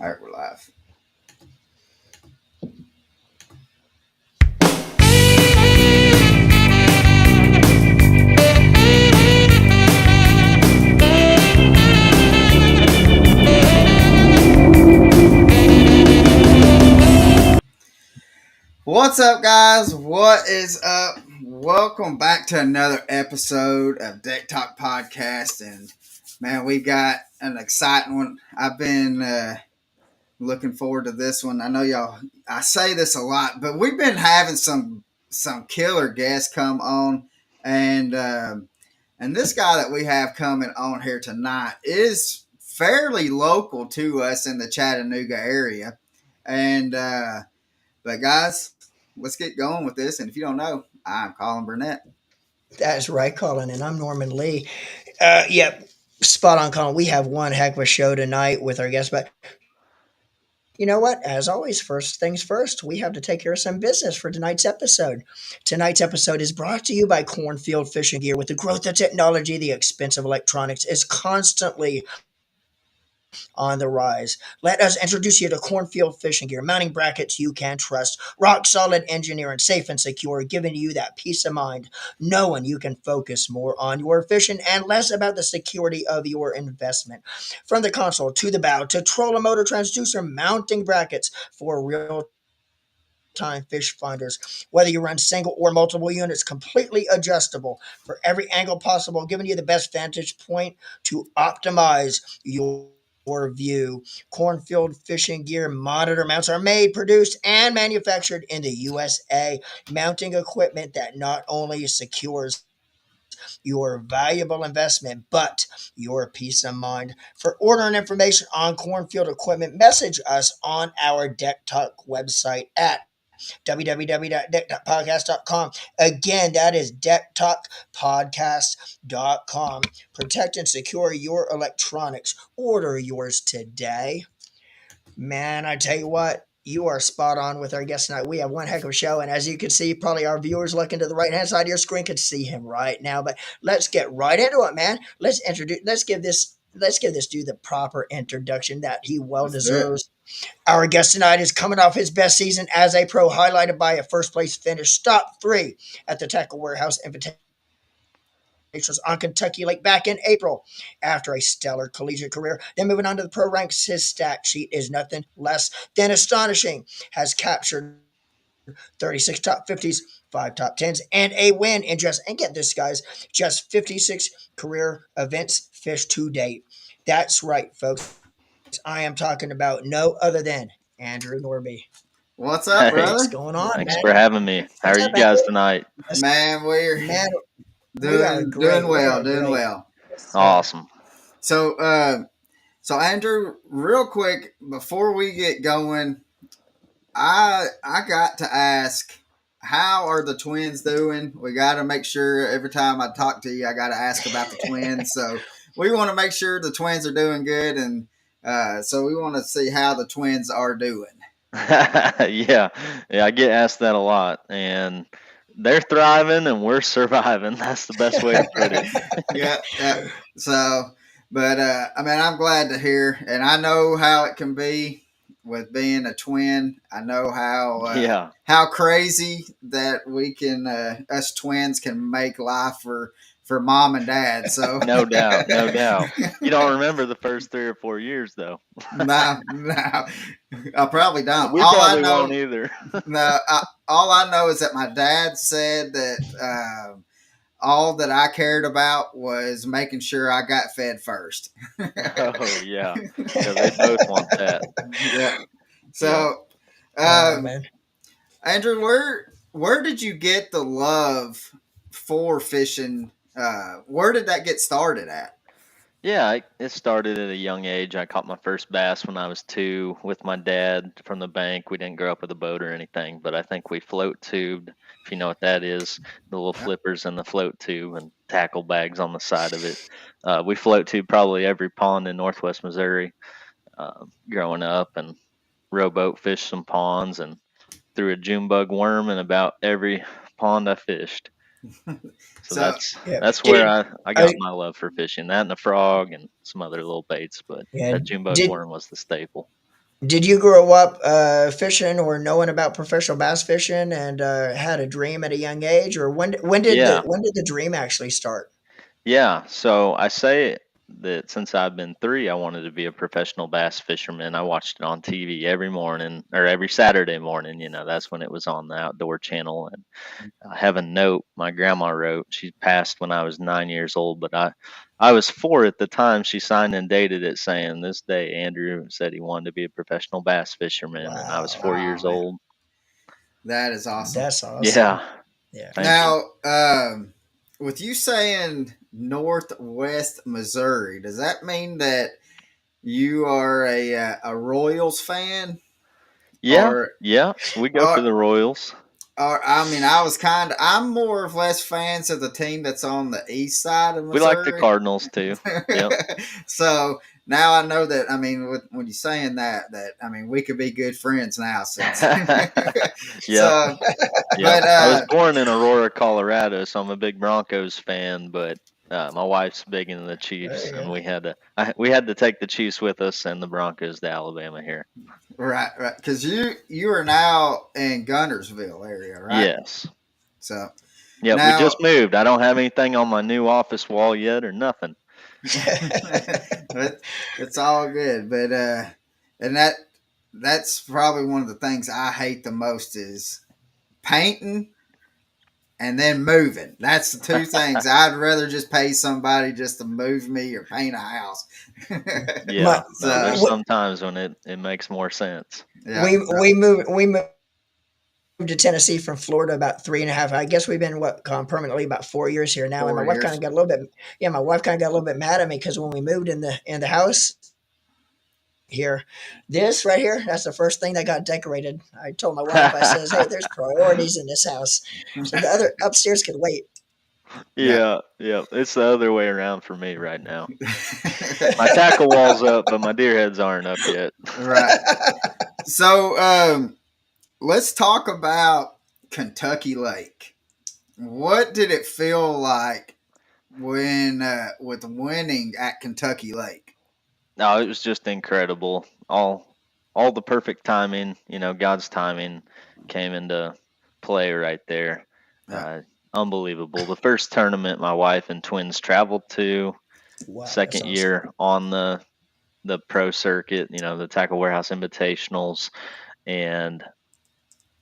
All right, we're live. What's up, guys? What is up? Welcome back to another episode of Deck Talk Podcast. And man, we got an exciting one. I've been looking forward to this one. I know y'all. I say this a lot, but we've been having some killer guests come on, and this guy that we have coming on here tonight is fairly local to us in the Chattanooga area, and. But guys, let's get going with this. And if you don't know, I'm Colin Burnett. That's right, Colin, and I'm Norman Lee. Yep, spot on, Colin. We have one heck of a show tonight with our guest, but you know what? As always, first things first, we have to take care of some business for tonight's episode. Tonight's episode is brought to you by Cornfield Fishing Gear. With the growth of technology, the expense of electronics is constantly on the rise. Let us introduce you to Cornfield Fishing Gear, mounting brackets you can trust, rock solid engineering, safe and secure, giving you that peace of mind, knowing you can focus more on your fishing and less about the security of your investment. From the console to the bow to trolling motor transducer mounting brackets for real time fish finders. Whether you run single or multiple units, completely adjustable for every angle possible, giving you the best vantage point to optimize your view. Cornfield Fishing Gear monitor mounts are made, produced, and manufactured in the USA, mounting equipment that not only secures your valuable investment, but your peace of mind. For ordering information on Cornfield equipment, message us on our Deck Talk website at www.decktalkpodcast.com. Again, that is decktalkpodcast.com. Protect and secure your electronics. Order yours today. Man, I tell you what, you are spot on with our guest tonight. We have one heck of a show, and as you can see, probably our viewers looking to the right-hand side of your screen can see him right now. But let's get right into it, man. Let's give this dude the proper introduction that he well deserves. Our guest tonight is coming off his best season as a pro, highlighted by a first-place finish, top 3 at the Tackle Warehouse Invitations on Kentucky Lake back in April. After a stellar collegiate career, then moving on to the pro ranks, his stat sheet is nothing less than astonishing. Has captured 36 top 50s, 5 top 10s, and a win in and get this, guys, just 56 career events fished to date. That's right, folks. I am talking about no other than Andrew Nordbye. What's up, brother? What's going on, Thanks man? for having me. How are you guys tonight? Man, we're doing well. Awesome. So Andrew, real quick before we get going, I got to ask, how are the twins doing? We got to make sure every time I talk to you, I got to ask about the twins. So we want to make sure the twins are doing good, and so we want to see how the twins are doing. yeah, I get asked that a lot, and they're thriving and we're surviving. That's the best way to put it. yeah. So, but I mean, I'm glad to hear, and I know how it can be with being a twin. I know how crazy that we can us twins can make life for mom and dad. So no doubt. You don't remember the first 3 or 4 years though. No, I probably don't. We probably won't either. All I know is that my dad said that all that I cared about was making sure I got fed first. Oh yeah, they both want that. Yeah. So, Andrew, where did you get the love for fishing? Where did that get started at? Yeah, it started at a young age. I caught my first bass when I was 2 with my dad from the bank. We didn't grow up with a boat or anything, but I think we float tubed, if you know what that is, the little flippers in the float tube and tackle bags on the side of it. We float tube probably every pond in Northwest Missouri growing up, and rowboat fished some ponds and threw a June bug worm in about every pond I fished. So that's where I got my love for fishing. That and the frog and some other little baits, but that June bug worm was the staple. Did you grow up fishing or knowing about professional bass fishing and had a dream at a young age, or Yeah. when did the dream actually start? Yeah, so I say that since I've been three, I wanted to be a professional bass fisherman. I watched it on TV every morning or every Saturday morning. That's when it was on the Outdoor Channel. And I have a note my grandma wrote. She passed when I was 9 years old, but I was four at the time. She signed and dated it saying, "This day, Andrew said he wanted to be a professional bass fisherman," and I was Wow, 4 years Wow, man, old. that is awesome. that's awesome. Yeah, Yeah. thank you. Now, with you saying Northwest Missouri, does that mean that you are a Royals fan, Yeah, or yeah, we go for or the Royals. I mean, I'm more or less fans of the team that's on the east side of We like the Missouri. Cardinals too. Yep. So now I know that. I mean, when you're saying that I mean we could be good friends now since. Yep. So, Yep. but I was born in Aurora, Colorado, so I'm a big Broncos fan. But my wife's big into the There Chiefs, you and go. we had to take the Chiefs with us and the Broncos to Alabama here. right, because you are now in Gunnersville area, right? Yes. So Yep. We now just moved. I don't have anything on my new office wall yet, or nothing. it's all good, but and that's probably one of the things I hate the most is painting and then moving. That's the two things. I'd rather just pay somebody just to move me or paint a house. Yeah. My, No, So there's some times when it makes more sense. yeah, we moved to Tennessee from Florida about 3.5. I guess we've been gone permanently about 4 years here now. And my 4 wife kind of years. got a little bit, yeah, my wife kind of got a little bit mad at me because when we moved in the house here, this right here, that's the first thing that got decorated. I told my wife, I says, hey, there's priorities in this house, so the other upstairs could wait. Yeah. Yeah. Yeah. It's the other way around for me right now. My tackle wall's up, but my deer heads aren't up yet. Right. So let's talk about Kentucky Lake. What did it feel like when with winning at Kentucky Lake? No, it was just incredible. All the perfect timing, God's timing came into play right there. Yeah. Unbelievable. The first tournament my wife and twins traveled to, Wow, that's second awesome. year on the pro circuit, the Tackle Warehouse Invitationals, and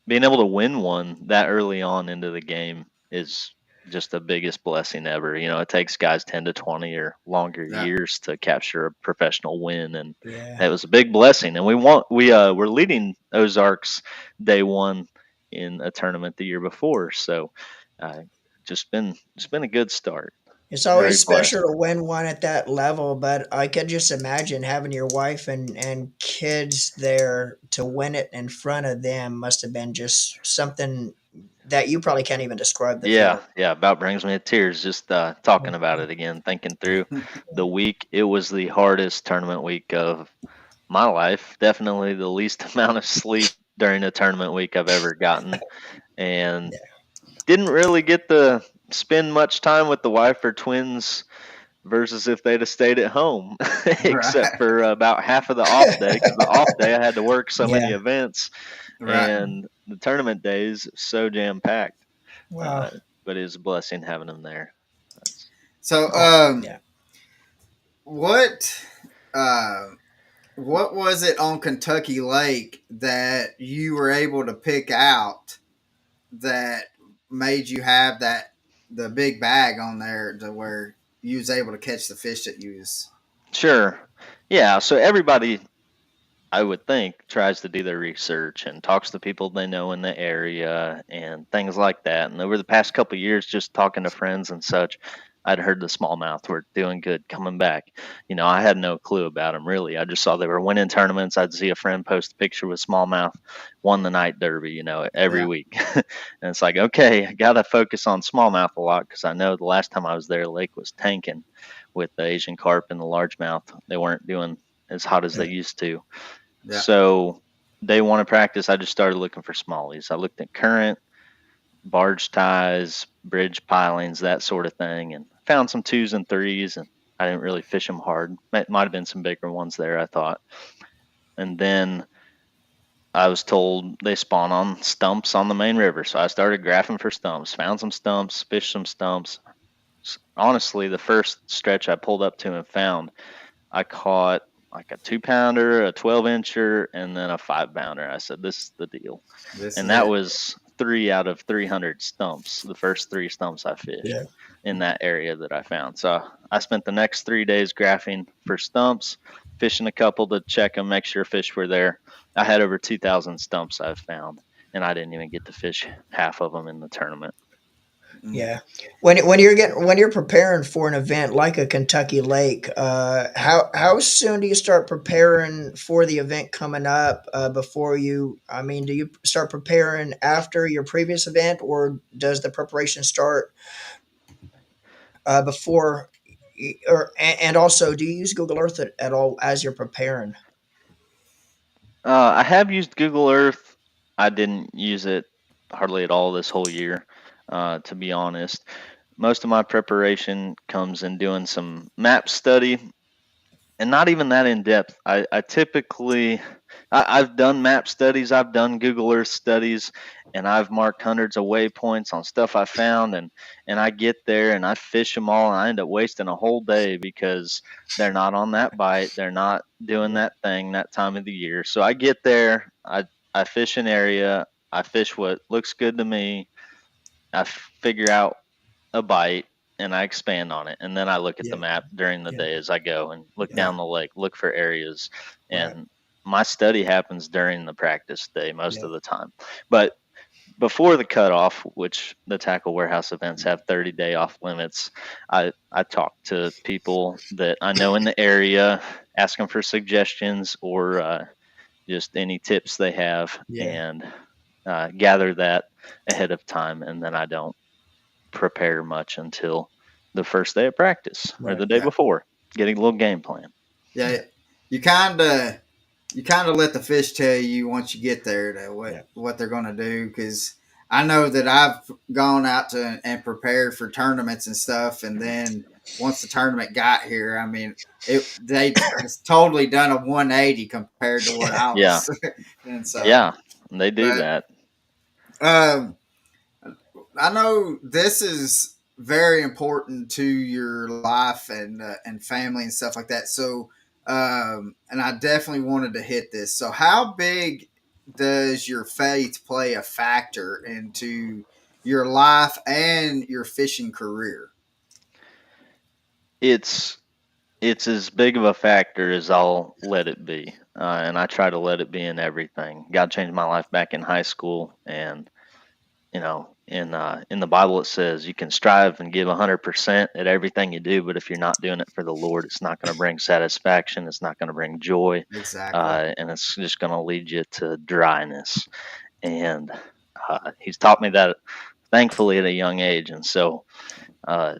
being able to win one that early on into the game is just the biggest blessing ever. It takes guys 10 to 20 or longer Yeah. years to capture a professional win, and Yeah. it was a big blessing. And we're leading Ozarks day one in a tournament the year before, so uh, just been a good start. It's Very always blessed. special to win one at that level, but I could just imagine having your wife and kids there to win it in front of them must have been just something that you probably can't even describe the Yeah, feeling. yeah, about brings me to tears just talking about it again, thinking through the week. It was the hardest tournament week of my life. Definitely the least amount of sleep during a tournament week I've ever gotten, and Yeah. didn't really get to spend much time with the wife or twins versus if they'd have stayed at home, except Right. for about half of the off day, because the off day I had to work so many Yeah. events, Right. and the tournament days so jam packed. Wow. Uh, but it was a blessing having them there. That's, So Oh, yeah. what uh what was it on Kentucky Lake that you were able to pick out that made you have the big bag on there to where you was able to catch the fish that you was sure. Yeah. So everybody, I would think, tries to do their research and talks to people they know in the area and things like that. And over the past couple of years, just talking to friends and such, I'd heard the smallmouth were doing good coming back. I had no clue about them really. I just saw they were winning tournaments. I'd see a friend post a picture with smallmouth, won the night derby, every yeah. week. And it's like, okay, I got to focus on smallmouth a lot because I know the last time I was there, the lake was tanking with the Asian carp and the largemouth. They weren't doing as hot as they Yeah. used to. Yeah. So day one of practice, I just started looking for smallies. I looked at current, barge ties, bridge pilings, that sort of thing, and found some twos and threes. And I didn't really fish them hard. Might have been some bigger ones there, I thought. And then I was told they spawn on stumps on the main river. So I started graphing for stumps, found some stumps, fished some stumps. Honestly, the first stretch I pulled up to and found, I caught like a 2-pounder, a 12-incher, and then a 5-pounder. I said, this is the deal. This And is that it. was 3 out of 300 stumps, the first 3 stumps I fished Yeah. in that area that I found. So I spent the next 3 days graphing for stumps, fishing a couple to check them, make sure fish were there. I had over 2,000 stumps I've found, and I didn't even get to fish half of them in the tournament. Yeah. When you're preparing for an event like a Kentucky Lake, how soon do you start preparing for the event coming up? Before you, I mean, do you start preparing after your previous event, or does the preparation start before? Or and also, do you use Google Earth at all as you're preparing? I have used Google Earth. I didn't use it hardly at all this whole year, to be honest. Most of my preparation comes in doing some map study, and not even that in depth. I typically, I've done map studies, I've done Google Earth studies, and I've marked hundreds of waypoints on stuff I found, and I get there and I fish them all, and I end up wasting a whole day because they're not on that bite, they're not doing Yeah. that thing that time of the year. So I get there, I fish an area, I fish what looks good to me, I figure out a bite and I expand on it. And then I look at the Yeah. map during the Yeah. day as I go and look Yeah. down the lake, look for areas. Right. And my study happens during the practice day most Yeah. of the time. But before the cutoff, which the tackle warehouse events have 30-day off limits, I talk to people that I know in the area, ask them for suggestions or just any tips they have, Yeah. and gather that ahead of time. And then I don't prepare much until the first day of practice or Right. the day Yeah. before, getting a little game plan. Yeah. You kind of let the fish tell you once you get there to Yeah. what they're going to do, because I know that I've gone out to and prepared for tournaments and stuff, and then once the tournament got here, I mean, they it's totally done a 180 compared to what I Yeah, was, and so. yeah, they do But that. um, I know this is very important to your life and family and stuff like that. So, and I definitely wanted to hit this. So, how big does your faith play a factor into your life and your fishing career? It's it's as big of a factor as I'll let it be, and I try to let it be in everything. God changed my life back in high school, and in the Bible it says you can strive and give 100% at everything you do, but if you're not doing it for the Lord, it's not going to bring satisfaction. It's not going to bring joy, Exactly. and it's just going to lead you to dryness. And He's taught me that, thankfully, at a young age, and so uh,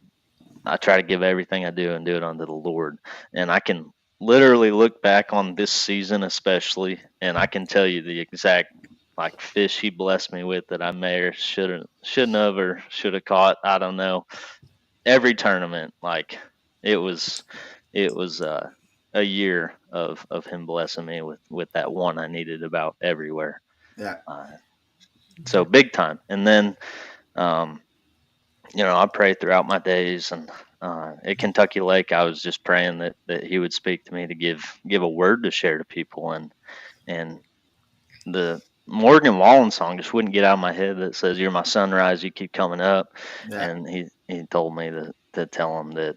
I try to give everything I do and do it unto the Lord. And I can literally look back on this season, especially, and I can tell you the exact like fish he blessed me with that I may or shouldn't have or should have caught. I don't know. Every tournament, like it was, it was a year of him blessing me with that one I needed about everywhere. Yeah. Uh, so big time. And then um, I pray throughout my days, and at Kentucky Lake, I was just praying that He would speak to me to give a word to share to people, and the Morgan Wallen song just wouldn't get out of my head that says, "You're my sunrise, you keep coming up," Yeah. and he told me to tell him that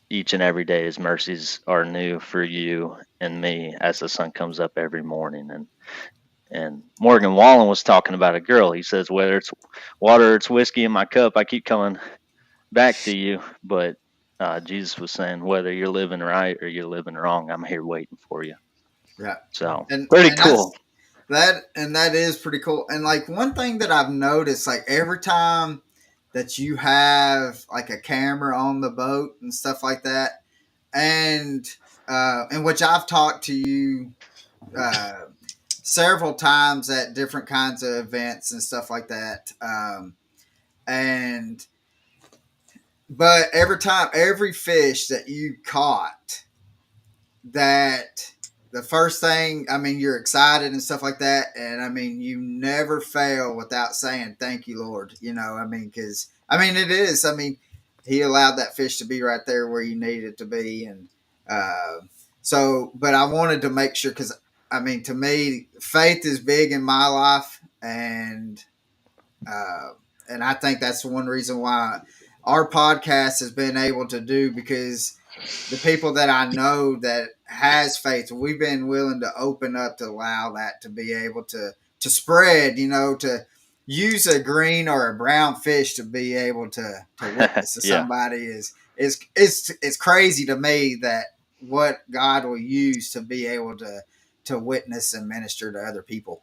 each and every day His mercies are new for you and me as the sun comes up every morning, and Morgan Wallen was talking about a girl. He says, whether it's water or it's whiskey in my cup, I keep coming back to you. But Jesus was saying, whether you're living right or you're living wrong, I'm here waiting for you. Yeah. So And pretty and cool. that is pretty cool. And like one thing that I've noticed, like every time that you have like a camera on the boat and stuff like that, and which I've talked to you uh, several times at different kinds of events and stuff like that, and but every time, every fish that you caught that the first thing, I mean, you're excited and stuff like that. And I mean, you never fail without saying, thank you, Lord. You know, I mean, because, I mean, it is. I mean, he allowed that fish to be right there where you needed it to be. And so, but I wanted to make sure, because, I mean, to me, faith is big in my life. Uh, and I think that's one reason why our podcast has been able to do, because the people that I know that has faith, we've been willing to open up to allow that to be able to spread, you know, to use a green or a brown fish to be able to witness to Yeah. somebody is crazy to me, that what God will use to be able to witness and minister to other people.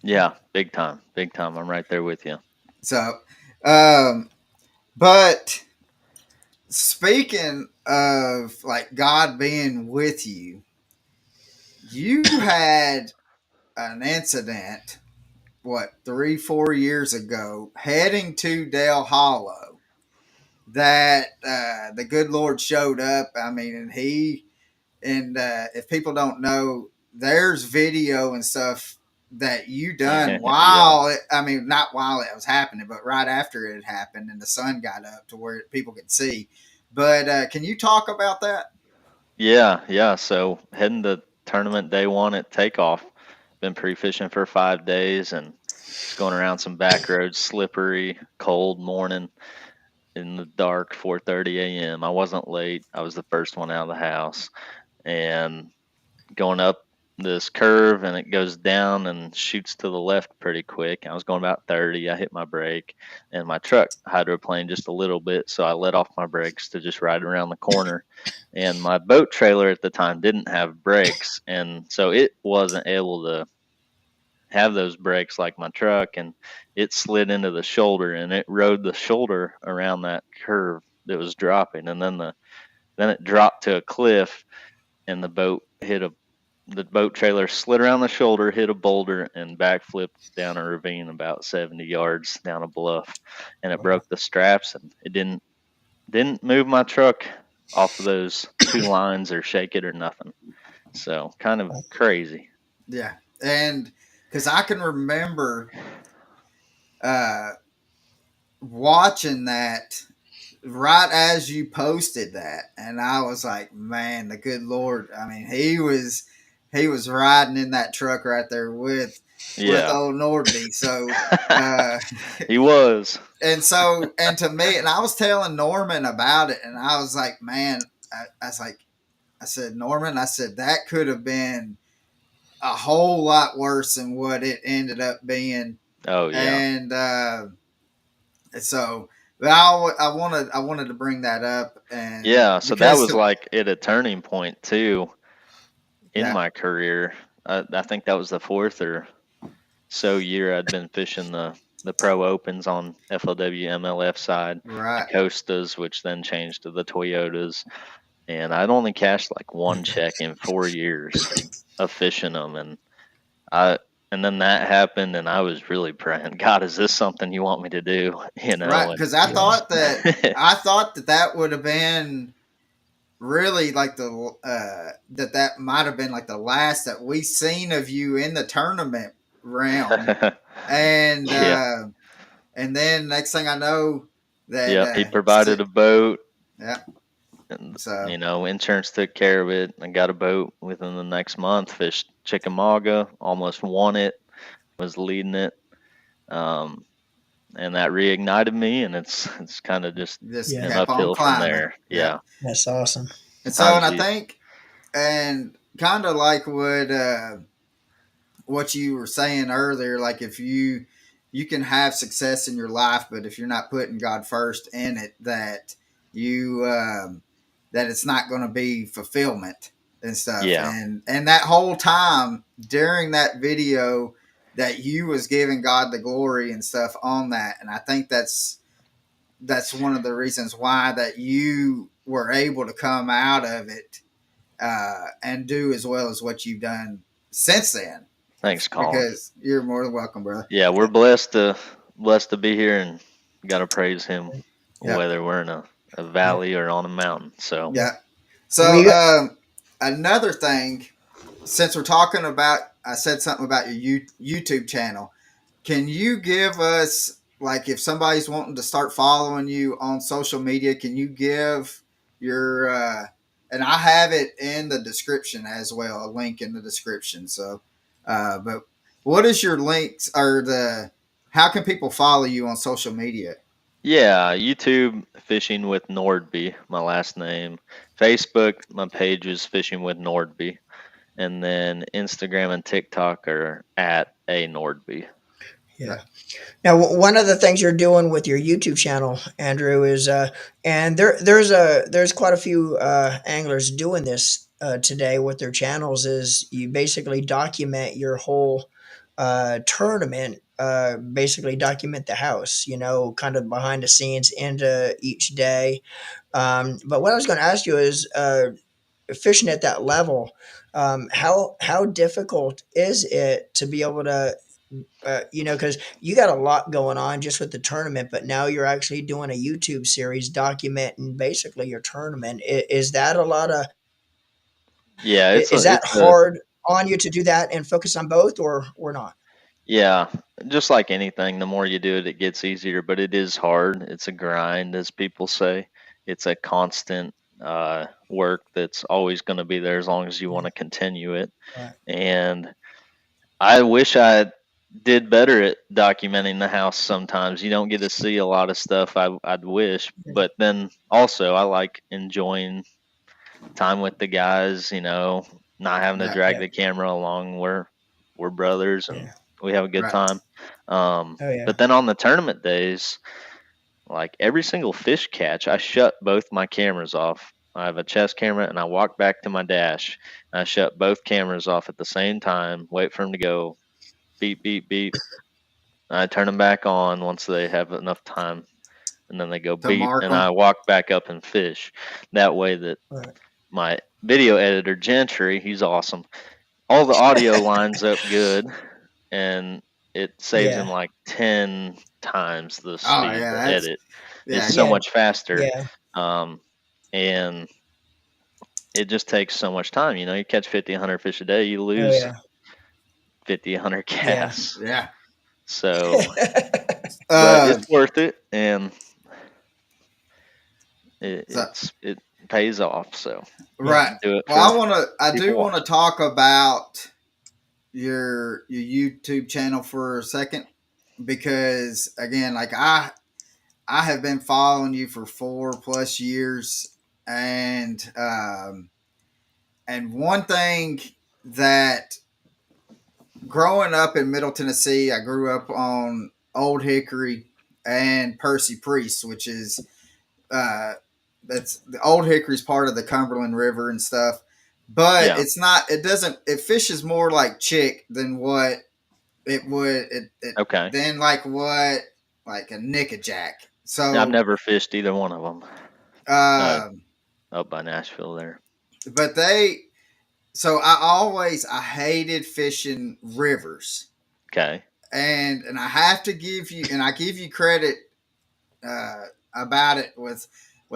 Yeah. Big time. Big time. I'm right there with you. So, um, but speaking of like God being with you, you had an incident, what, 3-4 years ago, heading to Dale Hollow, that the good Lord showed up. I mean, and if people don't know, there's video and stuff that you done Yeah. while I mean, not while it was happening, but right after it happened and the sun got up to where people could see. But can you talk about that? Yeah. Yeah. So heading to tournament day one at takeoff, been pre-fishing for 5 days and just going around some back roads, slippery, cold morning in the dark, 4:30 a.m. I wasn't late. I was the first one out of the house, and going up this curve, and it goes down and shoots to the left pretty quick. I was going about 30. I hit my brake, and my truck hydroplaned just a little bit, so I let off my brakes to just ride around the corner. And my boat trailer at the time didn't have brakes, and so it wasn't able to have those brakes like my truck, and it slid into the shoulder, and it rode the shoulder around that curve that was dropping, and then it dropped to a cliff, and the boat trailer slid around the shoulder, hit a boulder, and backflipped down a ravine about 70 yards down a bluff, and it broke the straps, and it didn't move my truck off of those two lines or shake it or nothing. So kind of crazy. Yeah, and because I can remember uh, watching that right as you posted that, and I was like, man, the good Lord. I mean, he was riding in that truck right there with Yeah. old Nordby. So uh, He was. and to me, and I was telling Norman about it, and I was like, man, I was like, I said, Norman, I said that could have been a whole lot worse than what it ended up being. Oh yeah. And so, but I wanted to bring that up, and Yeah, so that because was like at a turning point too in yeah, my career. I think that was the fourth or so year I'd been fishing the pro opens on FLW MLF side, the right, Costas, which then changed to the Toyotas, and I'd only cashed like one check in 4 years of fishing them, I and then that happened, and I was really praying, God, is this something you want me to do? You right, know, because I Yes. thought that would have been really like that might have been like the last that we seen of you in the tournament realm, and and yeah, and then next thing I know that yeah, he provided a boat. yeah, And so insurance took care of it. I got a boat within the next month. Fished Chickamauga, almost won it, was leading it, um, and that reignited me. And it's kind of just just Yeah, been kept on uphill from climbing, there. yeah, Yeah, that's awesome. and so and times I you, think and kind of like what you were saying earlier, like if you can have success in your life, but if you're not putting God first in it, that you that it's not going to be fulfillment and stuff. yeah, And that whole time during that video, that you was giving God the glory and stuff on that, and I think that's one of the reasons why that you were able to come out of it and do as well as what you've done since then, thanks, Colin. because you're more than welcome, brother. Yeah, we're blessed to be here, and got to praise Him, Yeah, whether we're in a Yeah. valley or on a mountain. So yeah. So We got another thing. since we're talking about, I said something about your YouTube channel. Can you give us, like, if somebody's wanting to start following you on social media, can you give your, and I have it in the description as well, a link in the description. So, but what is your links or how can people follow you on social media? Yeah, YouTube Fishing with Nordby, my last name. Facebook, my page is Fishing with Nordby, and then Instagram and TikTok are at a Nordby. Yeah. Now, one of the things you're doing with your YouTube channel, Andrew, is and there's quite a few anglers doing this today with their channels. Is you basically document your whole tournament, basically document the house, kind of behind the scenes into each day. But what I was going to ask you is, fishing at that level, how difficult is it to be able to because you got a lot going on just with the tournament, but now you're actually doing a YouTube series documenting basically your tournament. Is that a lot of? Yeah, Is that it's a hard on you to do that and focus on both, or not? yeah, just like anything, the more you do it, it gets easier, but it is hard. It's a grind, as people say. It's a constant work that's always going to be there as long as you want Yeah, to continue it. right. And I wish I did better at documenting the house sometimes. You don't get to see a lot of stuff I'd wish, Yeah, but then also I like enjoying time with the guys, not having to Yeah, drag yeah, the camera along. We're brothers and yeah. we have a good right. time. Oh yeah, But then on the tournament days, like every single fish catch, I shut both my cameras off. I have a chest camera and I walk back to my dash. I shut both cameras off at the same time, wait for them to go beep, beep, beep. I turn them back on once they have enough time, and then they go To beep, mark and I them. walk back up and fish. That way, that right. my video editor Gentry, he's awesome. All the audio lines up good, and it saves him Yeah, like 10 times the Oh speed yeah, to that's edit. It's yeah, so yeah, much faster, yeah. um, and it just takes so much time. You catch 50, 100 fish a day, you Oh lose yeah, 50, 100 yeah. casts. yeah. So, but Uh, it's worth it, and it, so it's it pays off. So Yeah, right. do it Well, for I people do want to watching. talk about your YouTube channel for a second because again, like I have been following you for 4+ years, and one thing that growing up in Middle Tennessee, I grew up on Old Hickory and Percy Priest, which is uh, that's the Old Hickory is part of the Cumberland River and stuff, but Yeah. it's not. It doesn't. It fishes more like chick than what it would. It Okay. than like what like a nickajack. I've So, never fished either one of them. Uh, um, up by Nashville there. but so I hated fishing rivers, Okay. and I have to give you and I give you credit uh, about it with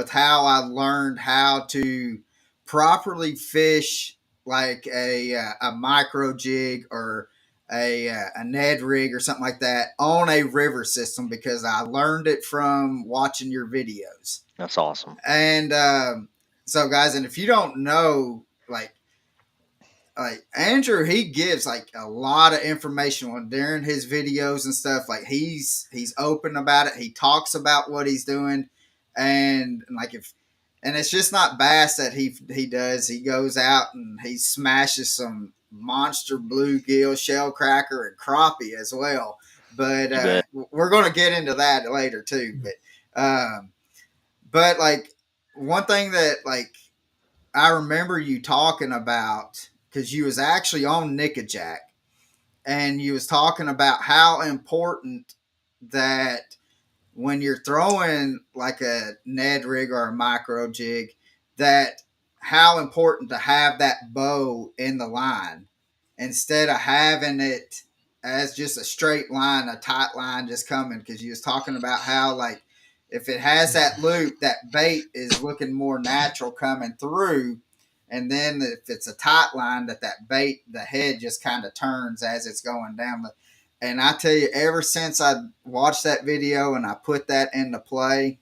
how I learned how to properly fish like a micro jig or a Ned rig or something like that on a river system because I learned it from watching your videos. That's awesome. And so, guys, and if you don't know, like Andrew, he gives like a lot of information on during his videos and stuff. Like he's open about it. He talks about what he's doing, and like if and it's just not bass that he does. He goes out and he smashes some monster bluegill, shell cracker, and crappie as well. But You bet. we're going to get into that later too. But like one thing that like I remember you talking about because you was actually on Nickajack and you was talking about how important that when you're throwing like a Ned rig or a micro jig, that how important to have that bow in the line instead of having it as just a straight line, a tight line just coming. Because you was talking about how like if it has that loop, that bait is looking more natural coming through and then if it's a tight line, that bait, the head just kind of turns as it's going down. And I tell you, ever since I watched that video and I put that into play,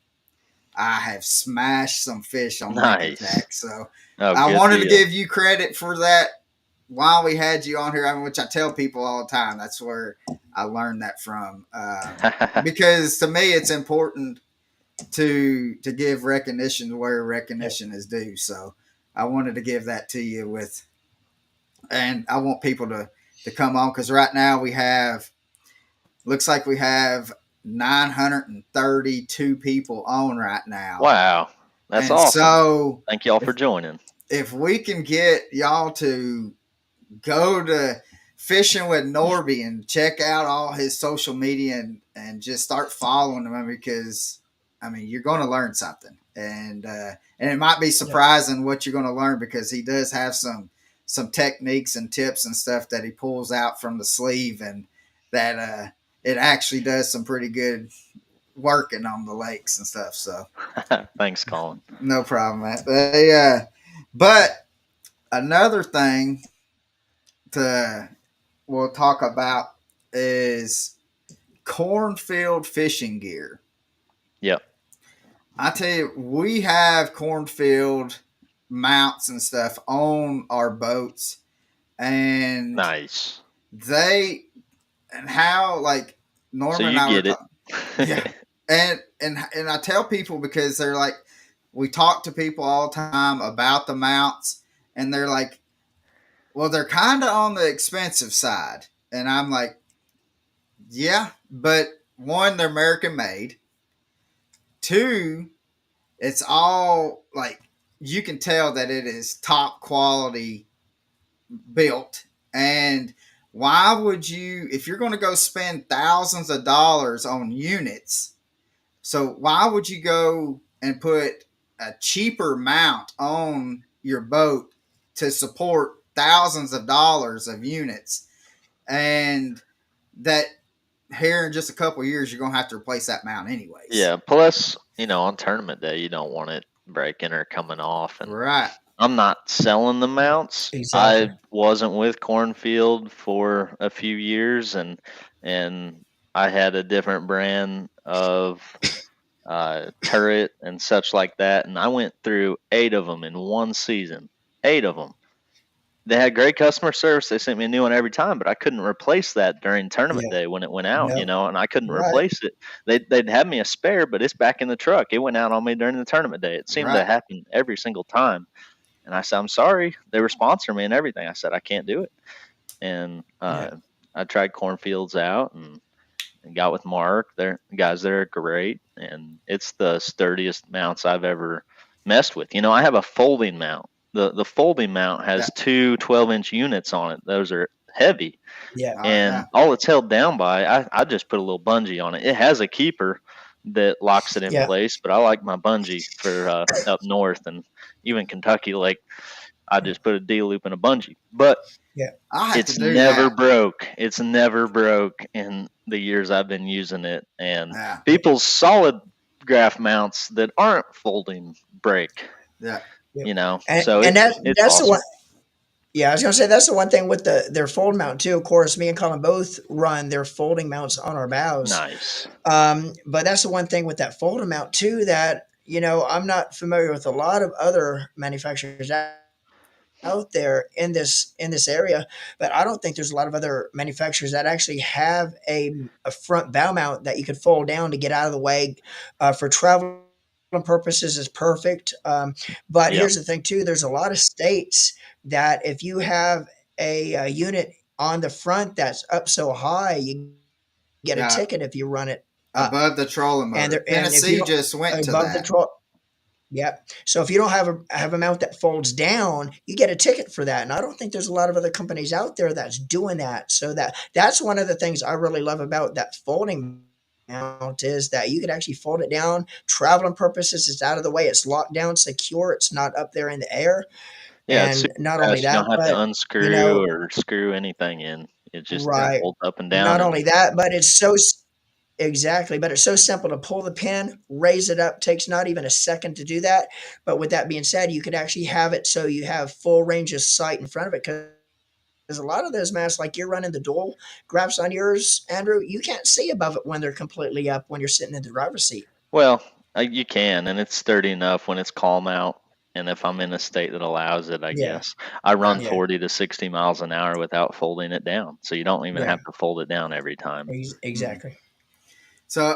I have smashed some fish on lick and Nice. tack. So Oh, I good wanted to deal. give you credit for that while we had you on here, I mean, which I tell people all the time. That's where I learned that from. Because to me, it's important to give recognition where recognition is due. So I wanted to give that to you with, and I want people to come on, because right now looks like we have 932 people on right now. Wow, that's and awesome. So thank y'all for joining. If we can get y'all to go to Fishing with Nordbye and check out all his social media and just start following him, because I mean, you're going to learn something, and it might be surprising what you're going to learn, because he does have some techniques and tips and stuff that he pulls out from the sleeve, and that it actually does some pretty good working on the lakes and stuff. So thanks, Colin. No problem, man. But another thing we'll talk about is Cornfield Fishing Gear. Yep. I tell you, we have Cornfield mounts and stuff on our boats, and nice. How like Norman so you and I get were it. Yeah. And I tell people, because they're like, we talk to people all the time about the mounts, and they're like, well, they're kind of on the expensive side. And I'm like, yeah, but one, they're American made. Two, it's all like, you can tell that it is top quality built. And why would you, if you're going to go spend thousands of dollars on units, so why would you go and put a cheaper mount on your boat to support thousands of dollars of units, and that here in just a couple of years you're going to have to replace that mount anyways? Yeah. Plus, on tournament day, you don't want it breaking or coming off. And Right. I'm not selling the mounts. Exactly. I wasn't with Cornfield for a few years, and I had a different brand of turret and such like that, and I went through 8 of them in one season. 8 of them. They had great customer service. They sent me a new one every time, but I couldn't replace that during tournament day when it went out, and I couldn't replace it. They'd have me a spare, but it's back in the truck. It went out on me during the tournament day. It seemed to happen every single time. And I said, I'm sorry. They were sponsoring me and everything. I said, I can't do it. And I tried Cornfields out and got with Mark. They're guys, they're great. And it's the sturdiest mounts I've ever messed with. I have a folding mount. The folding mount has two 12-inch units on it. Those are heavy. Yeah. All it's held down by, I just put a little bungee on it. It has a keeper that locks it in place, but I like my bungee for up north and even Kentucky. Like, I just put a D loop and a bungee, but it's never broke. It's never broke in the years I've been using it. And people's solid graph mounts that aren't folding break. Yeah. And, so that's awesome. the one. Yeah, I was gonna say that's the one thing with their fold mount too. Of course, me and Colin both run their folding mounts on our bows. Nice. But that's the one thing with that folding mount too that I'm not familiar with a lot of other manufacturers out there in this area, but I don't think there's a lot of other manufacturers that actually have a front bow mount that you could fold down to get out of the way for travel purposes is perfect. But here's the thing too, there's a lot of states that if you have a unit on the front that's up so high, you get a ticket if you run it above the trolling motor. Tennessee just went to that. Yeah. So if you don't have a mount that folds down, you get a ticket for that. And I don't think there's a lot of other companies out there that's doing that. So that's one of the things I really love about that folding mount is that you could actually fold it down. Traveling purposes, it's out of the way. It's locked down, secure. It's not up there in the air. Yeah, and not only that, you don't have to unscrew or screw anything in. It just holds up and down. Not only that, but it's so Exactly, but it's so simple to pull the pin, raise it up, takes not even a second to do that. But with that being said, you could actually have it so you have full range of sight in front of it because a lot of those masts, like you're running the dual graphs on yours, Andrew, you can't see above it when they're completely up when you're sitting in the driver's seat. Well, you can, and it's sturdy enough when it's calm out. And if I'm in a state that allows it, I Yeah, guess I run Right. yeah, 40 to 60 miles an hour without folding it down. So you don't even yeah, have to fold it down every time. Mhm. exactly. So,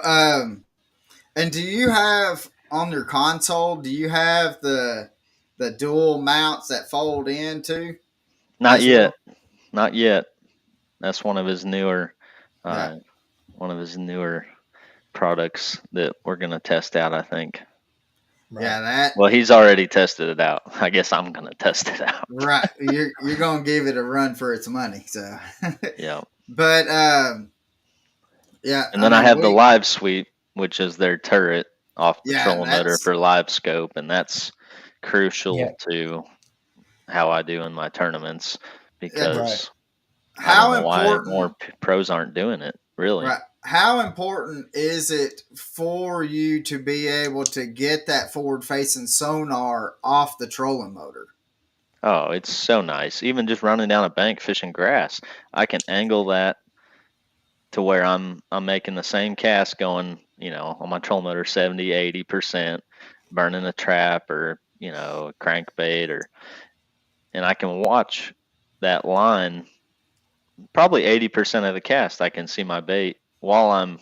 and do you have on your console? Do you have the dual mounts that fold into Not as yet. well? Not yet. That's one of his newer, Yeah. uh, products that we're gonna test out, I think. Right. Yeah. That. Well, he's already tested it out. I guess I'm gonna test it out. Right. You're gonna give it a run for its money. So, Yeah. but yeah. And I then I mean, have the we. live sweep, which is their turret off the Yeah. trolling motor That's for live scope, and that's Yeah. crucial to how I do in my tournaments that, Right. because I don't how know why important. more pros aren't doing it, really. Right. How important is it for you to be able to get that forward facing sonar off the trolling motor? Oh, it's so nice. Even just running down a bank fishing grass, I can angle that to where I'm making the same cast going, on my troll motor 70, 80%, burning a trap or, a crankbait and I can watch that line probably 80% of the cast. I can see my bait while I'm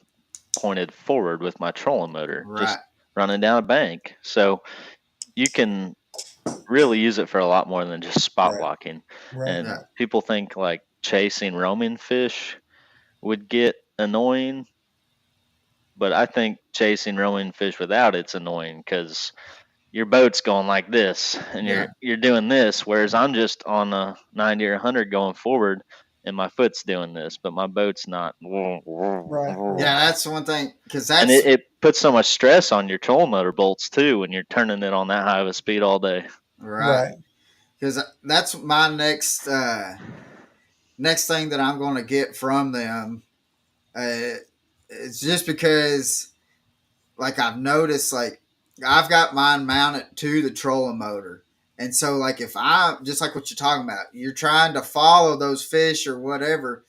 pointed forward with my trolling motor, Right. just running down a bank. So you can really use it for a lot more than just spot Right. locking. Right. And Yeah. Right. people think like chasing roaming fish would get annoying, but I think chasing roaming fish without it's annoying because your boat's going like this and Yeah. you're doing this, whereas I'm just on a 90 or 100 going forward and my foot's doing this, but my boat's not. Right. Yeah. Right. That's one thing because And that's it puts so much stress on your trolling motor bolts too when you're turning it on that high of a speed all day. right. Right. Because that's my next thing that I'm going to get from them. It's just because like I've noticed like I've got mine mounted to the trolling motor. And so like if I just like what you're talking about, you're trying to follow those fish or whatever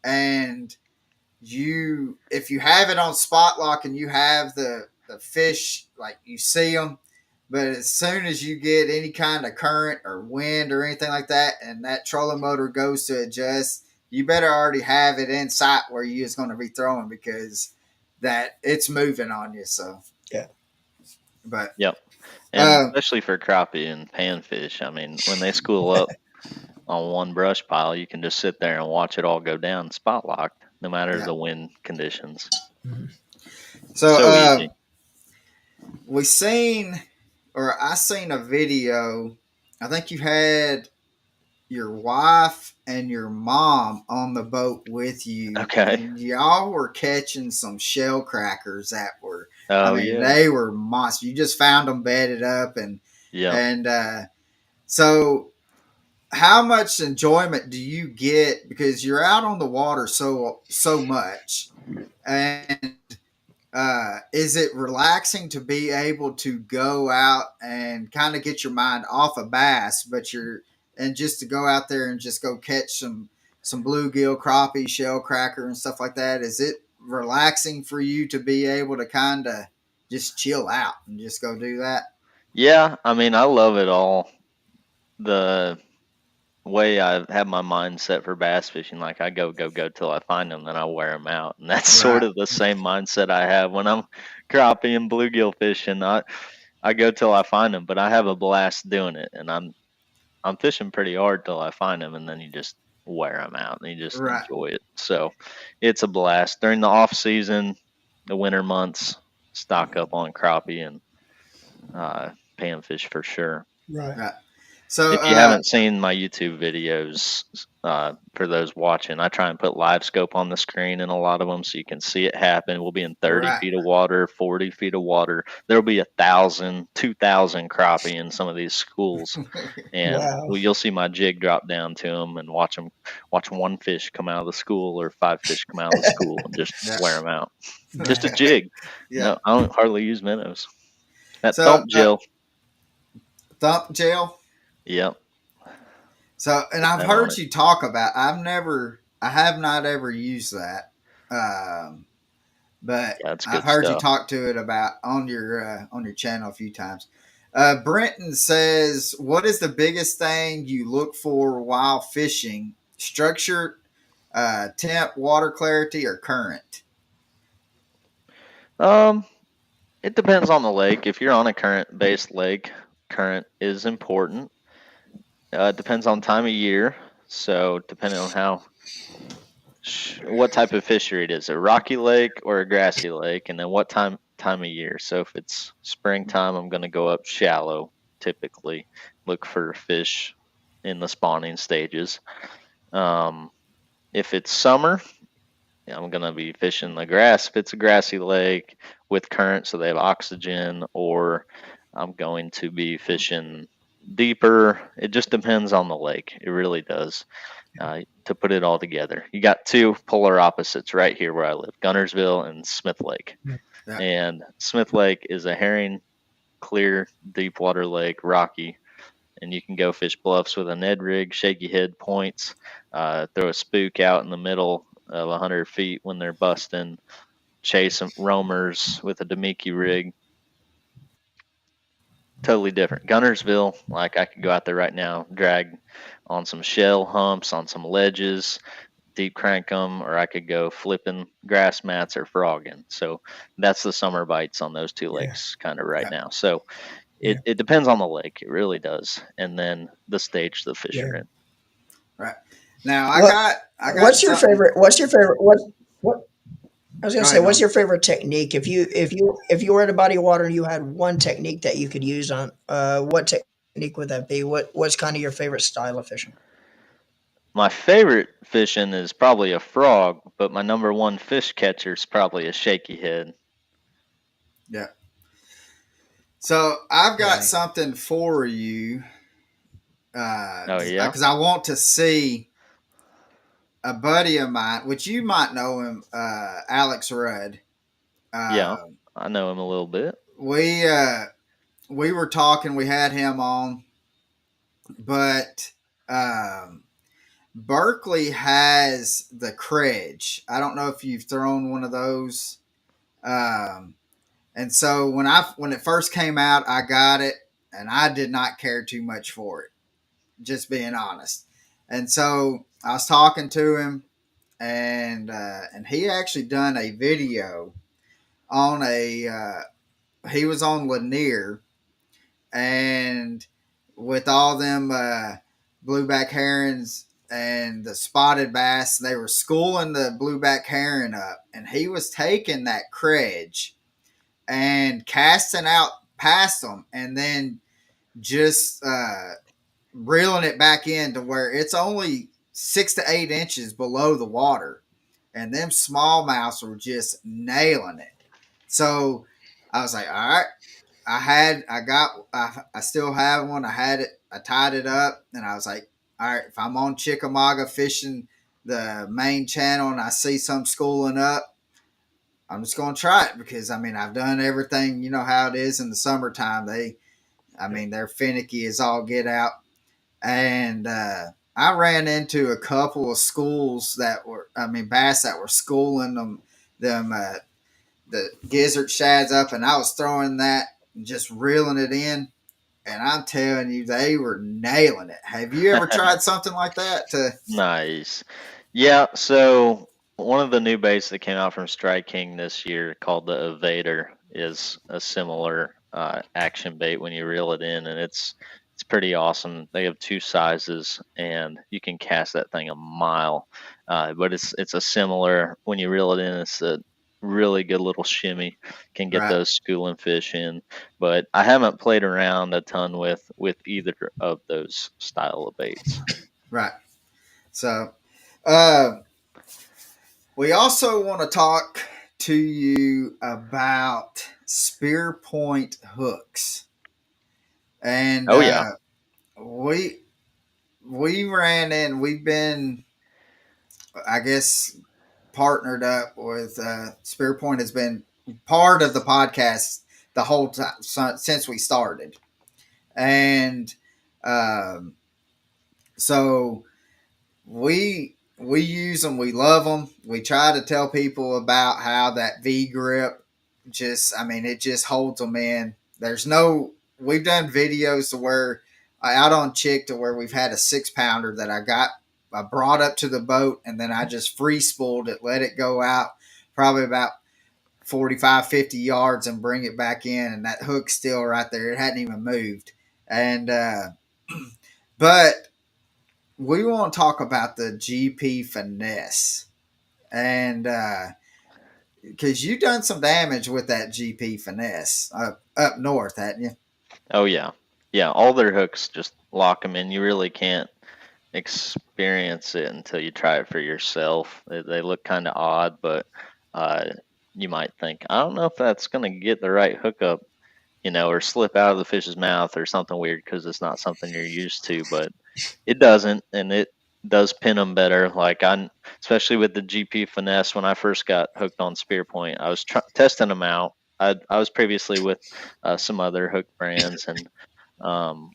and you if you have it on spot lock and you have the fish like you see them but as soon as you get any kind of current or wind or anything like that and that trolling motor goes to adjust you better already have it in sight where you is going to be throwing because that it's moving on you so Yeah. but Yep. And uh, especially for crappie and panfish, I mean, when they school up on one brush pile, you can just sit there and watch it all go down spot locked, no matter yeah the wind conditions. Mhm. so So easy. we seen or I seen a video I think you had your wife and your mom on the boat with you, Okay. and y'all were catching some shell crackers that were, I Oh mean, yeah. they were monsters. You just found them bedded up, and Yep. and so how much enjoyment do you get because you're out on the water so much, and is it relaxing to be able to go out and kind of get your mind off of bass, but you're and just to go out there and just go catch some bluegill, crappie, shell cracker, and stuff like that? Is it relaxing for you to be able to kind of just chill out and just go do that? Yeah, I mean, I love it all. The way I have my mind set for bass fishing, like I go till I find them, then I wear them out, and that's sort Right, of the same mindset I have when I'm crappie and bluegill fishing. I go till I find them, but I have a blast doing it, and I'm fishing pretty hard till I find them, and then you just wear them out and you just right, enjoy it. So it's a blast during the off season, the winter months. Stock up on crappie and panfish for sure. Right. right. So, If you haven't seen my YouTube videos, for those watching, I try and put live scope on the screen in a lot of them so you can see it happen. We'll be in 30 right. feet of water, 40 feet of water. There'll be 1,000, 2,000 crappie in some of these schools, and Wow. you'll see my jig drop down to them and watch one fish come out of the school or 5 fish come out of the school and just Yeah. wear them out. Just a jig. Yeah. No, I don't hardly use minnows. That So, thump Jill. thump gel. Yep. So, and Put I've that on heard it. you talk about. I have not ever used that. But Yeah, it's I've good heard you stuff. talk to it about on your channel a few times. Brenton says, "What is the biggest thing you look for while fishing? Structure, temp, water clarity, or current?" Um, it depends on the lake. If you're on a current-based lake, current is important. It depends on time of year. So depending on what type of fishery it is, a rocky lake or a grassy lake, and then what time of year. So if it's springtime, I'm going to go up shallow. Typically, look for fish in the spawning stages. Um, if it's summer, I'm going to be fishing the grass if it's a grassy lake with current so they have oxygen, or I'm going to be fishing deeper. It just depends on the lake. It really does. To put it all together, you got two polar opposites right here where I live, Gunnersville and Smith Lake. Yeah. And Smith Lake is a herring, clear, deep water lake, rocky, and you can go fish bluffs with a Ned rig, shaky head points, throw a spook out in the middle of 100 feet when they're busting, chase some roamers with a Demiki rig. Totally different. Gunnersville, like I could go out there right now, drag on some shell humps, on some ledges, deep crank them, or I could go flipping grass mats or frogging. So that's the summer bites on those two Yeah. lakes kind of right Yeah. now. So Yeah. it depends on the lake. It really does. And then the stage the fish Yeah. are in. Right. Now What I got What's your something. favorite? What's your favorite? What I was Go gonna say? ahead, What's Norm. your favorite technique? If you were at a body of water and you had one technique that you could use on, what technique would that be? What's kind of your favorite style of fishing? My favorite fishing is probably a frog, but my number one fish catcher is probably a shaky head. Yeah. So I've got Right. something for you Oh yeah, because I want to see a buddy of mine, which you might know him, Alex Rudd. yeah. Uh, I know him a little bit. we uh, we were talking. We had him on, but Berkeley has the Credge. I don't know if you've thrown one of those. Um, and so when it first came out, I got it, and I did not care too much for it. Just being honest. And so I was talking to him, and he actually done a video on he was on Lanier, and with all them blueback herons and the spotted bass, they were schooling the blueback heron up, and he was taking that credge and casting out past them, and then just reeling it back in to where it's only 6 to 8 inches below the water, and them smallmouths were just nailing it. So I was like, all right. I still have one. I had it. I tied it up, and I was like, all right. If I'm on Chickamauga fishing the main channel and I see some schooling up, I'm just gonna try it because I mean I've done everything. You know how it is in the summertime. They're finicky as all get out, and I ran into a couple of schools that were, bass that were schooling them the gizzard shads up, and I was throwing that and just reeling it in, and I'm telling you, they were nailing it. Have you ever tried something like that? Nice. Yeah, so one of the new baits that came out from Strike King this year called the Evader is a similar action bait when you reel it in, and it's pretty awesome. They have two sizes, and you can cast that thing a mile. But it's a similar when you reel it in. It's a really good little shimmy can get Right. those schooling fish in. But I haven't played around a ton with either of those style of baits. Right. So, uh, we also want to talk to you about Spearpoint Hooks, and Oh yeah. we ran in. We've been, I guess, partnered up with Spearpoint has been part of the podcast the whole time since we started, and um, so we use them. We love them. We try to tell people about how that V grip it just holds them in. There's no. We've done videos to where out on Chick to where we've had a 6-pounder that I brought up to the boat and then I just free spooled it, let it go out probably about 45, 50 yards and bring it back in. And that hook's still right there. It hadn't even moved. And, but we want to talk about the GP finesse. And, because you've done some damage with that GP finesse up north, hadn't you? Oh yeah. Yeah. All their hooks just lock them in. You really can't experience it until you try it for yourself. They look kind of odd, but you might think, I don't know if that's going to get the right hookup, or slip out of the fish's mouth or something weird because it's not something you're used to, but it doesn't, and it does pin them better. Like especially with the GP finesse, when I first got hooked on Spearpoint, I was testing them out. I was previously with some other hook brands, and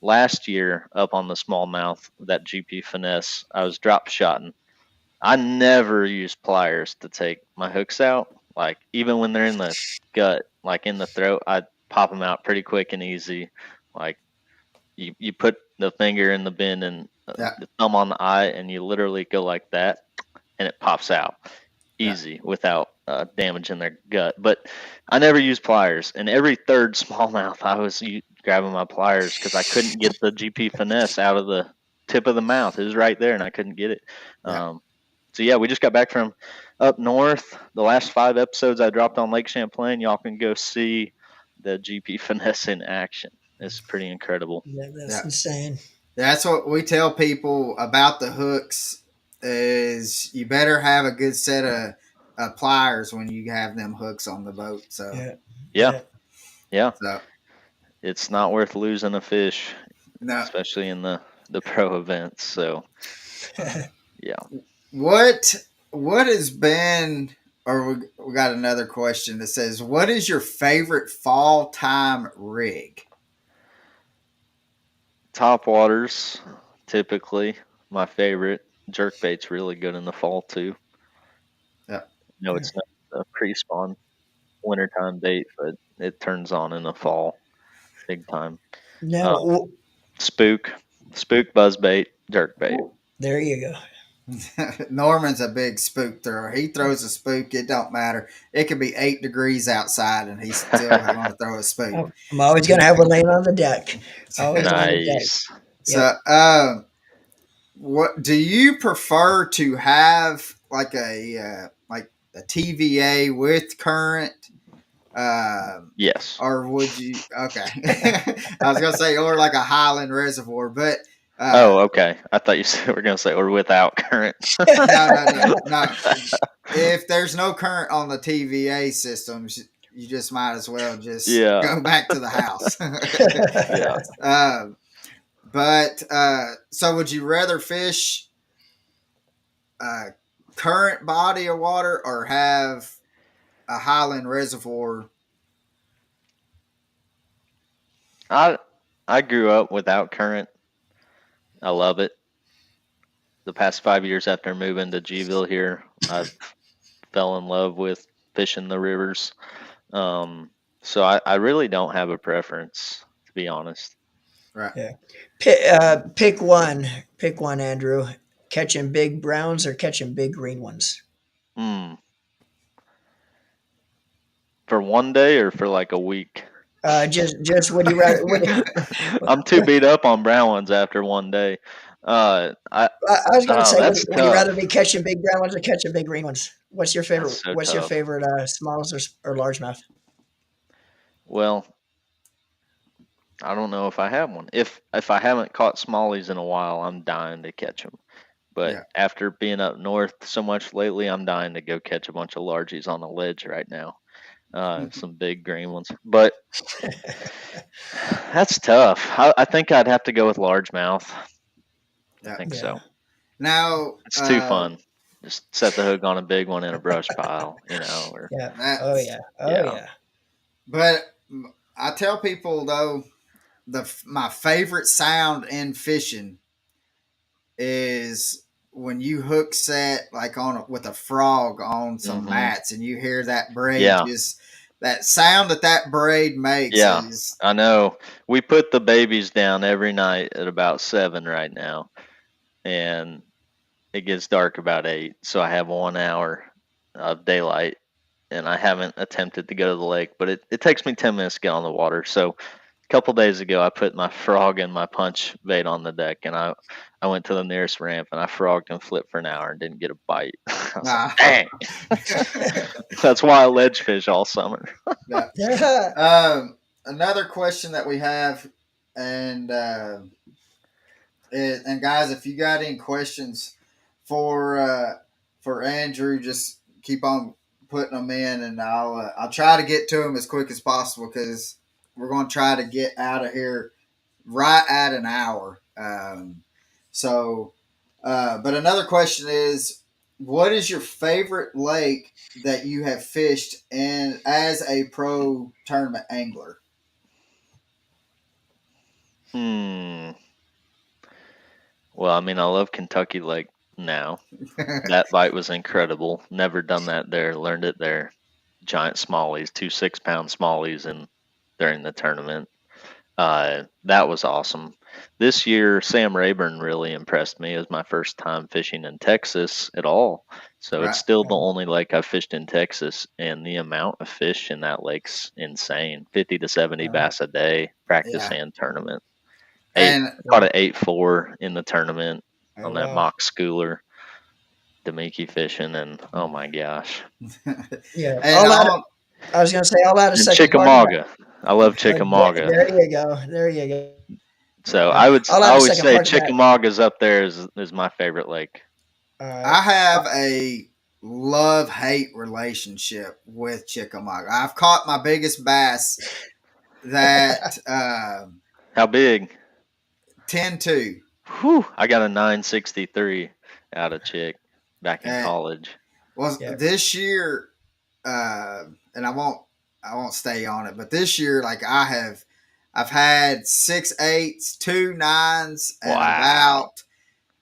last year up on the smallmouth, that GP finesse, I was drop shotting. I never use pliers to take my hooks out. Like even when they're in the gut, like in the throat, I pop them out pretty quick and easy. Like you put the finger in the bin and the thumb on the eye, and you literally go like that, and it pops out easy without damaging their gut. But I never use pliers, and every third smallmouth I was grabbing my pliers because I couldn't get the GP finesse out of the tip of the mouth. It was right there, and I couldn't get it. So yeah, we just got back from up north. The last 5 episodes I dropped on Lake Champlain. Y'all can go see the GP finesse in action. It's pretty incredible. Yeah, that's insane. That's what we tell people about the hooks is you better have a good set of pliers when you have them hooks on the boat. So yeah. So, it's not worth losing a fish, no. especially in the pro events. So yeah. What has been, or we got another question that says, what is your favorite fall time rig? Top waters, typically my favorite. Jerkbait's really good in the fall too. Yeah. It's not a pre-spawn wintertime bait, but it turns on in the fall big time. No. Spook buzzbait, jerkbait. There you go. Norman's a big spook thrower. He throws a spook. It don't matter. It could be 8 degrees outside, and he's still going to throw a spook. I'm always going to have one laying on the deck. Always on the deck. Nice. So, what do you prefer to have, like a TVA with current? Yes. Or would you? Okay, I was going to say, or like a Highland reservoir, but. Okay. I thought you were going to say, or without current. No. If there's no current on the TVA systems, you just might as well just go back to the house. So would you rather fish current body of water or have a Highland reservoir? I grew up without current. I love it. The past 5 years after moving to Gville here, I fell in love with fishing the rivers. So I really don't have a preference, to be honest. Right. Yeah. Pick one. Pick one, Andrew. Catching big browns or catching big green ones? For one day or for like a week? Just would you rather? I'm too beat up on brown ones after one day. I I was going to oh, say, that's would you rather tough. be catching big brown ones or catching big green ones? What's your That's favorite? so What's your tough. favorite smallest or largemouth? Well, I don't know if I have one. If I haven't caught smallies in a while, I'm dying to catch them. But Yeah. after being up north so much lately, I'm dying to go catch a bunch of largies on the ledge right now. Some big green ones. But that's tough. I think I'd have to go with largemouth. I Yeah. think Yeah, so. Now, It's too fun. Just set the hook on a big one in a brush pile, or yeah, oh that's, yeah, oh yeah. yeah. but I tell people though, my favorite sound in fishing is when you hook set like with a frog on some Hmm. mats and you hear that braid, Yeah. just that sound that braid makes Yeah. is I know. We put the babies down every night at about 7 right now, and it gets dark about 8. So I have 1 hour of daylight, and I haven't attempted to go to the lake, but it takes me 10 minutes to get on the water. So a couple days ago, I put my frog and my punch bait on the deck, and I went to the nearest ramp and I frogged and flipped for an hour and didn't get a bite. I was like, nah. dang. That's why I ledge fish all summer. Yeah. Yeah. Another question that we have, and and guys, if you got any questions for Andrew, just keep on putting them in, and I'll try to get to them as quick as possible because we're going to try to get out of here right at an hour. But another question is, what is your favorite lake that you have fished in as a pro tournament angler? Hmm. Well, I mean, I love Kentucky Lake now. That bite was incredible. Never done that there. Learned it there. Giant smallies, 2 6-pound smallies, and during the tournament. That was awesome. This year, Sam Rayburn really impressed me. It was my first time fishing in Texas at all. So it's Right. still the only lake I've fished in Texas, and the amount of fish in that lake's insane. 50 to 70 bass a day, practice Yeah. and tournament. And Caught an 8.4 in the tournament Oh on that wow. mock schooler, Demiki fishing, and oh my gosh. Yeah. and I'll add. on I was going to say I'll add a And second part to that. Chickamauga. I love Chickamauga. There you go. There you go. So I'll I add a always second say part to that. Chickamauga's up there is my favorite lake. All right. I have a love hate relationship with Chickamauga. I've caught my biggest bass that How big? 10-2. Whew, I got a 963 out of Chick back in And college. was Yeah. this year, and I won't stay on it, but this year, like I've had 6 8s, 2 9s, and Wow. about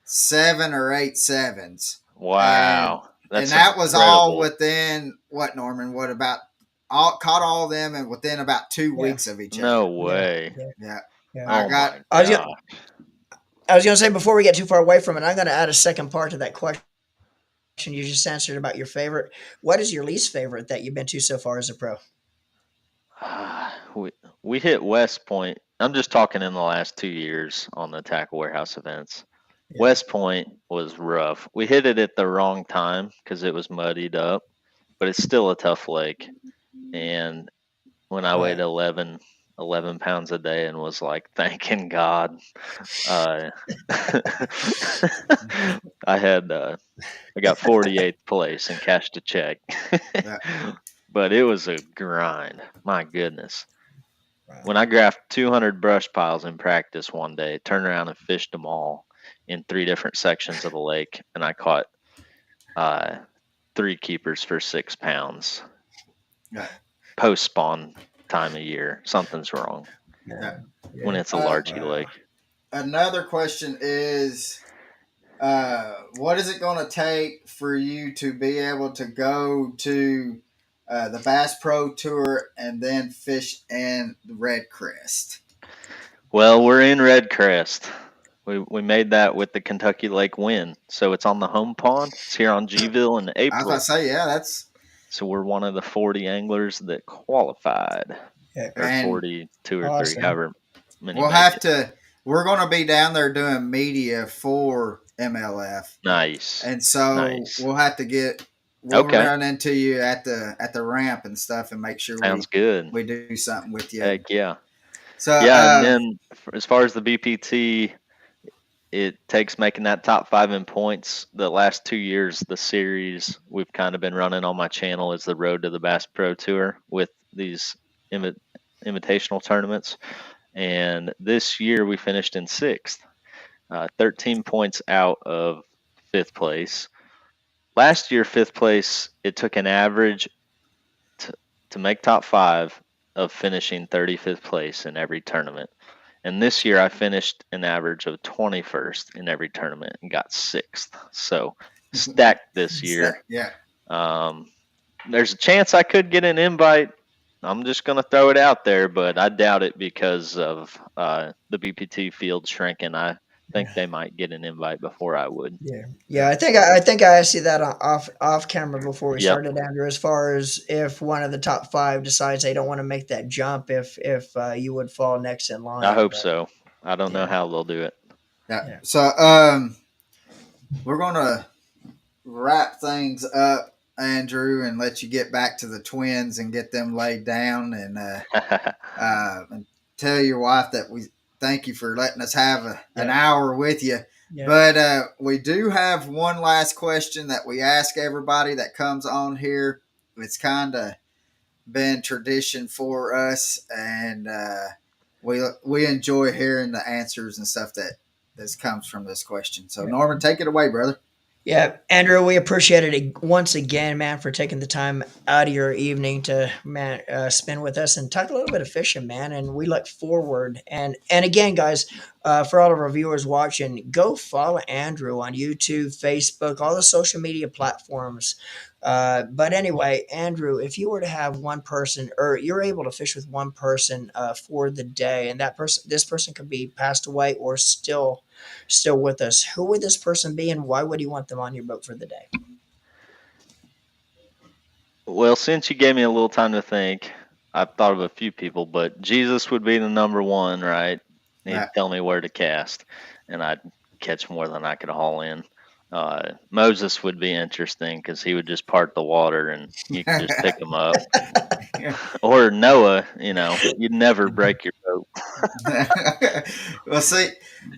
7 or 8 7s, and Wow. That's that was all incredible. within what, Norman? What about all caught all of them and within about two Yeah. weeks of each No other? Yeah. way. Yeah. Yeah, Yeah. I Oh got. my I was gonna, god. I was going to say before we get too far away from it, I'm going to add a second part to that question you just answered about your favorite. What is your least favorite that you've been to so far as a pro? we we hit West Point. I'm just talking in the last 2 years on the tackle warehouse events. Yeah. West Point was rough. We hit it at the wrong time because it was muddied up, but it's still a tough lake. And when I weighed Right. 11 pounds a day and was like, thanking God, uh, I got 48th place and cashed a check. Yeah, But it was a grind. My goodness. Right. When I graphed 200 brush piles in practice one day, turned around and fished them all in 3 different sections of the lake, and I caught 3 keepers for 6 pounds. yeah, Post spawn time of year, something's wrong yeah. when it's a Uh, largy lake. Another question is, what is it going to take for you to be able to go to the Bass Pro Tour and then fish in the Red Crest? Well, we're in Red Crest. We made that with the Kentucky Lake win, so it's on the home pond. It's here on Gville in I was about to April. say, yeah, that's So we're one of the 40 anglers that qualified, Yeah. or and 42 or 3, Awesome. however many we'll make have it. to we're going to be down there doing media for MLF, Nice. and so Nice. we'll have to we'll Okay. run into you at the ramp and stuff, and make sure Sounds good. we do something with you. Heck yeah. So Yeah, and then as far as the BPT, it takes making that top 5 in points. The last 2 years, the series we've kind of been running on my channel is the Road to the Bass Pro Tour with these invitational tournaments. And this year we finished in 6th, 13 points out of 5th place. Last year, 5th place, it took an average to make top 5 of finishing 35th place in every tournament. And this year I finished an average of 21st in every tournament and got 6th. So stacked this year. Yeah. There's a chance I could get an invite. I'm just going to throw it out there, but I doubt it because of the BPT field shrinking. I think they might get an invite before I would. Yeah. I think I asked you that off camera before we started, Andrew. As far as if one of the top 5 decides they don't want to make that jump, if you would fall next in line. I hope so. I don't know how they'll do it. Yeah. So we're gonna wrap things up, Andrew, and let you get back to the twins and get them laid down, and tell your wife that we thank you for letting us have an hour with you. Yeah. But we do have one last question that we ask everybody that comes on here. It's kind of been tradition for us, and we enjoy hearing the answers and stuff that comes from this question. So, Norman, take it away, brother. Yeah, Andrew, we appreciate it once again, man, for taking the time out of your evening to spend with us and talk a little bit of fishing, man. And we look forward. And again, guys, for all of our viewers watching, go follow Andrew on YouTube, Facebook, all the social media platforms. But anyway, Andrew, if you were to have one person, or you're able to fish with one person for the day, and this person could be passed away or still with us, who would this person be, and why would you want them on your boat for the day? Well, since you gave me a little time to think, I've thought of a few people, but Jesus would be the number one, right? He'd tell me where to cast, and I'd catch more than I could haul in. Moses would be interesting because he would just part the water and you could just pick him up. Or Noah, you'd never break your boat. Well, see,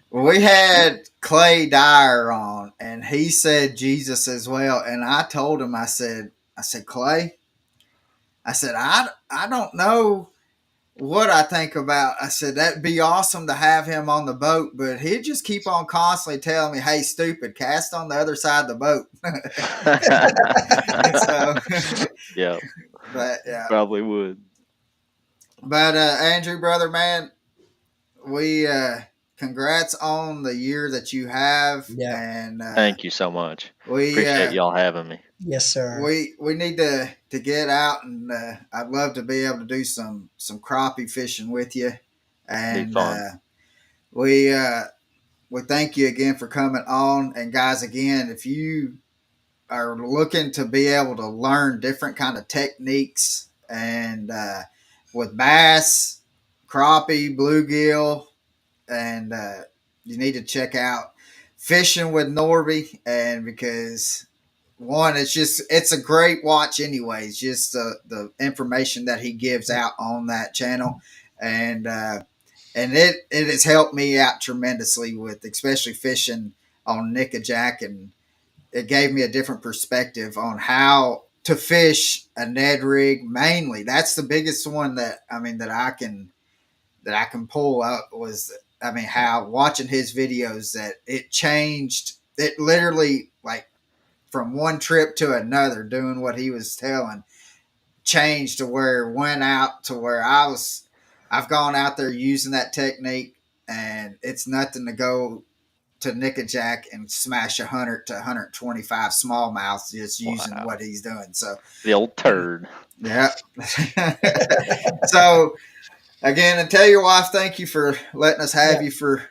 we had Clay Dyer on, and he said Jesus as well. And I told him, I said, Clay, I said, I don't know what I think about. I said, that'd be awesome to have him on the boat, but he'd just keep on constantly telling me, hey, stupid, cast on the other side of the boat. So, yeah. But yeah. Probably would. But Andrew, brother, man, we congrats on the year that you have. Yeah. And thank you so much. We appreciate y'all having me. Yes, sir. We need to get out, and I'd love to be able to do some crappie fishing with you. And we thank you again for coming on. And guys, again, if you are looking to be able to learn different kind of techniques and with bass, crappie, bluegill, and you need to check out Fishing with Nordbye, and because one, it's a great watch anyways, just the information that he gives out on that channel, and it has helped me out tremendously with especially fishing on Nickajack, and it gave me a different perspective on how to fish a Ned rig mainly. That's the biggest one that I can pull up was, how watching his videos that it changed. It literally, like, from one trip to another, doing what he was telling, changed to where it went out to where I've gone out there using that technique, and it's nothing to go to Nickajack and smash 100 to 125 smallmouths just using what he's doing. So the old turd. Yeah. So again, and tell your wife thank you for letting us have you for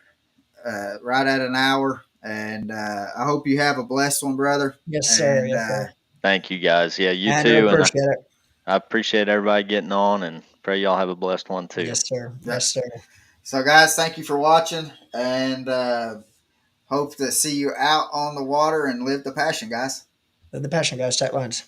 right at an hour. And I hope you have a blessed one, brother. Yes, sir. And, yes, sir. Thank you, guys. Yeah, you too. I appreciate everybody getting on, and pray y'all have a blessed one too. Yes, sir. Yes, sir. So, guys, thank you for watching, and hope to see you out on the water and live the passion, guys. The passion guys, tight lines.